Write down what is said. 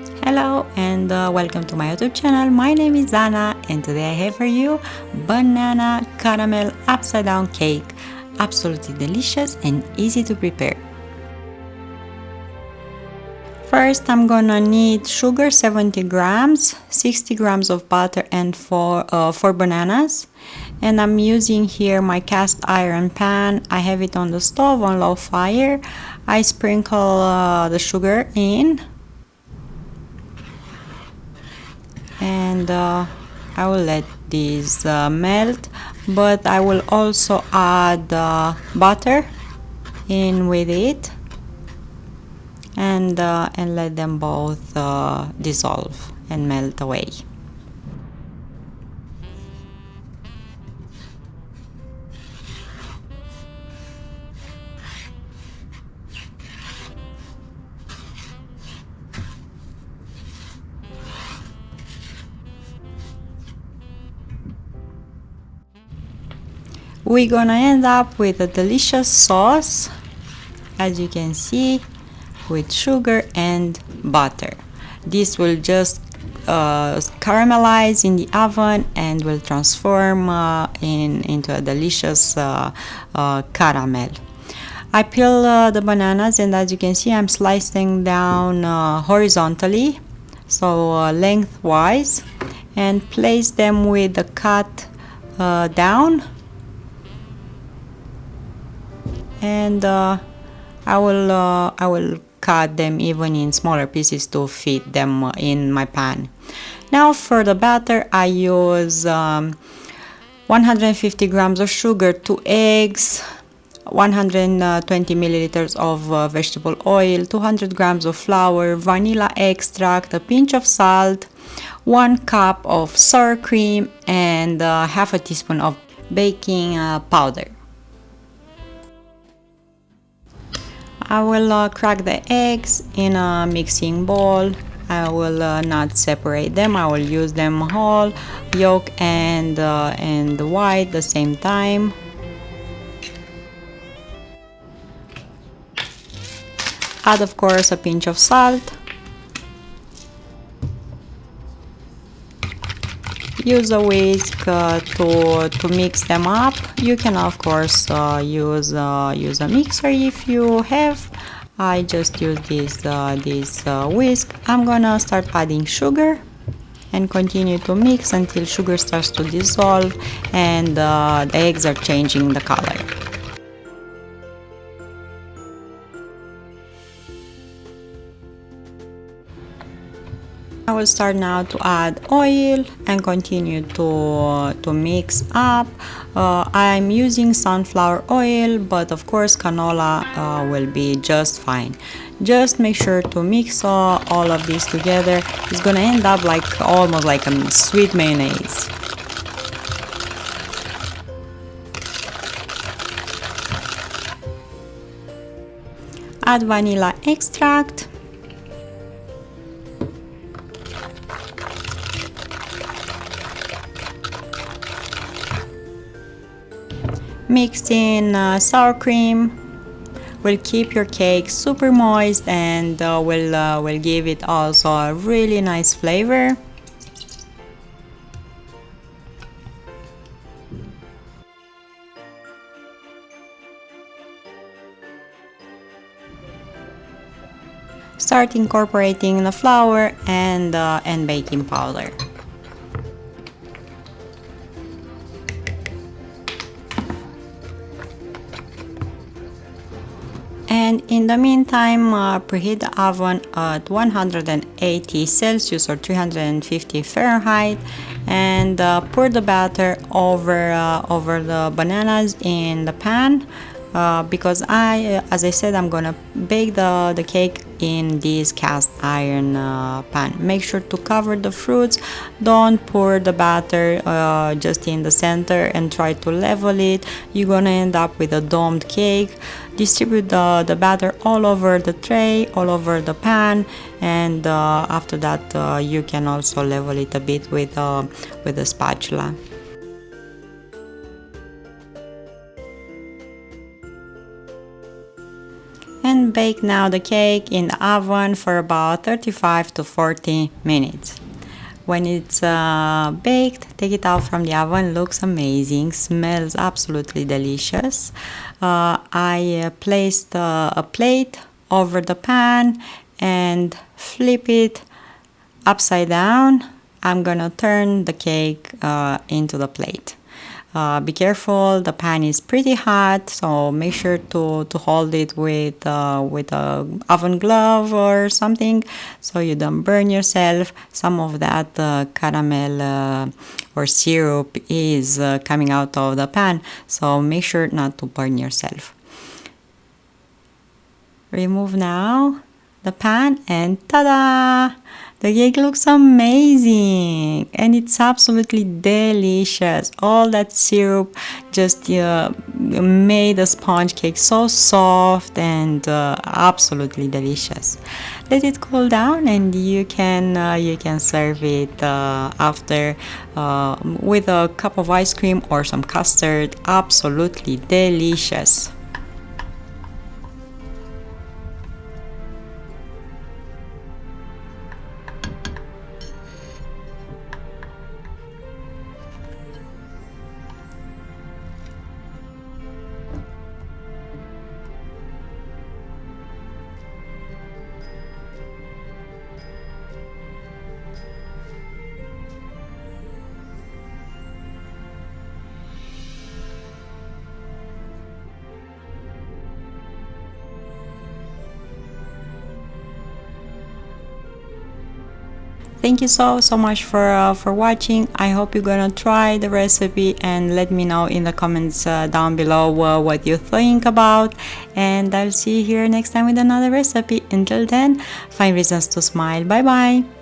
Hello and welcome to my YouTube channel. My name is Anna and today I have for you banana caramel upside down cake. Absolutely delicious and easy to prepare. First I'm gonna need sugar 70 grams, 60 grams of butter and 4 bananas. And I'm using here my cast iron pan. I have it on the stove on low fire. I sprinkle the sugar in. And I will let these melt, but I will also add butter in with it and let them both dissolve and melt away. We're gonna end up with a delicious sauce, as you can see, with sugar and butter. This will just caramelize in the oven and will transform into a delicious caramel. I peel the bananas, and as you can see I'm slicing down horizontally, so lengthwise, and place them with the cut down. And I will cut them even in smaller pieces to fit them in my pan. Now for the batter I use 150 grams of sugar, 2 eggs, 120 milliliters of vegetable oil, 200 grams of flour, vanilla extract, a pinch of salt, 1 cup of sour cream, and half a teaspoon of baking powder. I will crack the eggs in a mixing bowl. I will not separate them. I will use them whole, yolk and white the same time. Add of course a pinch of salt. Use a whisk to mix them up. You can of course use a mixer if you have. I just use this whisk. I'm gonna start adding sugar and continue to mix until sugar starts to dissolve and the eggs are changing the color. I will start now to add oil and continue to mix up. I'm using sunflower oil, but of course canola will be just fine. Just make sure to mix all of this together. It's gonna end up like almost like a sweet mayonnaise. Add vanilla extract. Mix in sour cream. Will keep your cake super moist and will give it also a really nice flavor. Start incorporating the flour and baking powder. And in the meantime, preheat the oven at 180 Celsius or 350 Fahrenheit, and pour the batter over the bananas in the pan. Because as I said, I'm gonna bake the cake in this cast iron pan. Make sure to cover the fruits. Don't pour the batter just in the center and try to level it. You're gonna end up with a domed cake. Distribute the batter all over the tray, all over the pan, and after that you can also level it a bit with a spatula. and bake now the cake in the oven for about 35 to 40 minutes. When it's baked, take it out from the oven. Looks amazing, smells absolutely delicious. I placed a plate over the pan and flip it upside down. I'm gonna turn the cake into the plate. Be careful, the pan is pretty hot, so make sure to hold it with a oven glove or something so you don't burn yourself. Some of that caramel or syrup is coming out of the pan, so make sure not to burn yourself. Remove now the pan and ta-da! The cake looks amazing and it's absolutely delicious. All that syrup just made the sponge cake so soft and absolutely delicious. Let it cool down and you can serve it after with a cup of ice cream or some custard. Absolutely delicious. Thank you so much for watching. I hope you're gonna try the recipe and let me know in the comments down below what you think about, and I'll see you here next time with another recipe. Until then, find reasons to smile. Bye bye.